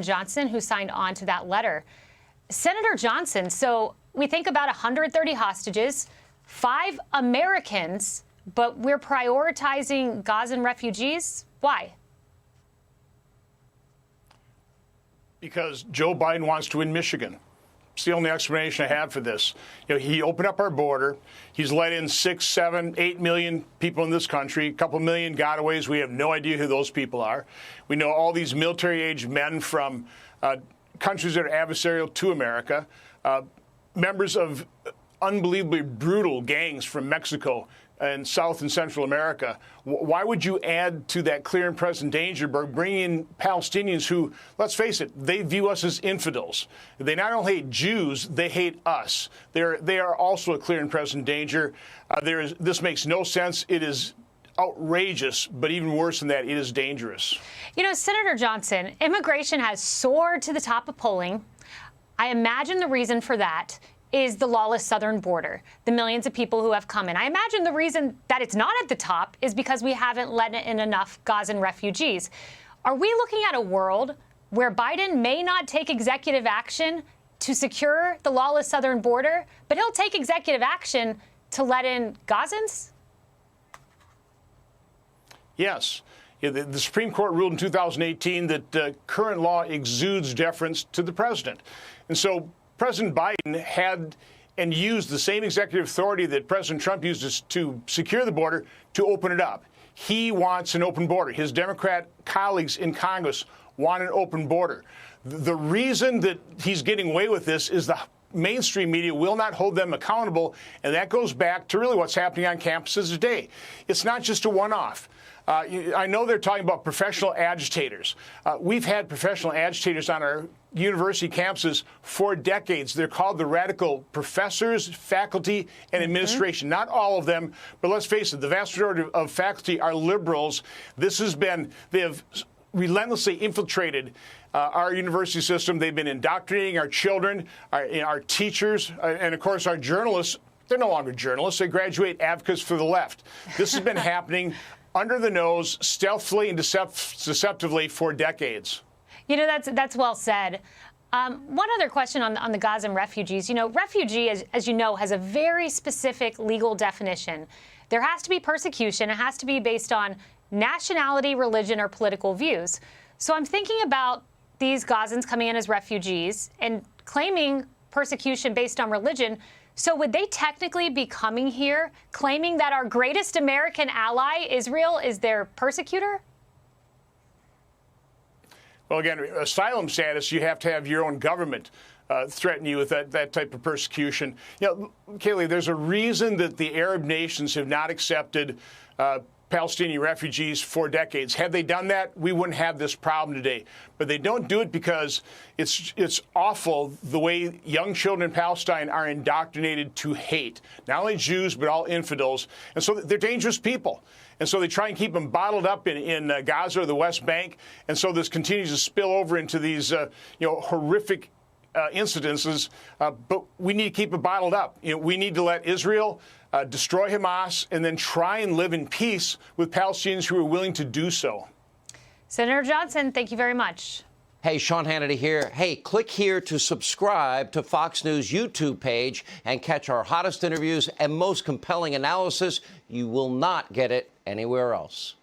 Johnson, who signed on to that letter. Senator Johnson, so we think about 130 hostages, 5 Americans, but we're prioritizing Gazan refugees. Why? Because Joe Biden wants to win Michigan. It's the only explanation I have for this. He opened up our border. He's let in 6, 7, 8 million people in this country, a couple million gotaways. We have no idea who those people are. We know all these military-age men from countries that are adversarial to America, members of unbelievably brutal gangs from Mexico and South and Central America. Why would you add to that clear and present danger by bringing in Palestinians who, let's face it, they view us as infidels? They not only hate Jews, they hate us. They are also a clear and present danger. This makes no sense. It is outrageous, but even worse than that, it is dangerous. You know, Senator Johnson, immigration has soared to the top of polling. I imagine the reason for that is the lawless southern border, the millions of people who have come in. I imagine the reason that it's not at the top is because we haven't let in enough Gazan refugees. Are we looking at a world where Biden may not take executive action to secure the lawless southern border, but he'll take executive action to let in Gazans? Yes. The Supreme Court ruled in 2018 that current law exudes deference to the president. And so President Biden had and used the same executive authority that President Trump used to secure the border to open it up. He wants an open border. His Democrat colleagues in Congress want an open border. The reason that he's getting away with this is the mainstream media will not hold them accountable, and that goes back to really what's happening on campuses today. It's not just a one-off. I know they're talking about professional agitators. We've had professional agitators on our university campuses for decades. They're called the radical professors, faculty, and administration. Not all of them, but let's face it, the vast majority of faculty are liberals. They have relentlessly infiltrated our university system. They've been indoctrinating our children, our teachers, and of course our journalists. They're no longer journalists. They graduate advocates for the left. This has been happening under the nose, stealthily and deceptively for decades. You know, that's well said. One other question on the Gazan refugees. You know, refugee, as you know, has a very specific legal definition. There has to be persecution. It has to be based on nationality, religion, or political views. So I'm thinking about these Gazans coming in as refugees and claiming persecution based on religion. So would they technically be coming here claiming that our greatest American ally, Israel, is their persecutor? Well, again, asylum status, you have to have your own government threaten you with that type of persecution. You know, Kayleigh, there's a reason that the Arab nations have not accepted Palestinian refugees for decades. Had they done that, we wouldn't have this problem today. But they don't do it because it's awful the way young children in Palestine are indoctrinated to hate, not only Jews, but all infidels. And so they're dangerous people. And so they try and keep them bottled up in Gaza or the West Bank. And so this continues to spill over into these horrific incidences. But we need to keep it bottled up. We need to let Israel destroy Hamas and then try and live in peace with Palestinians who are willing to do so. Senator Johnson, thank you very much. Hey, Sean Hannity here. Hey, click here to subscribe to Fox News YouTube page and catch our hottest interviews and most compelling analysis. You will not get it anywhere else.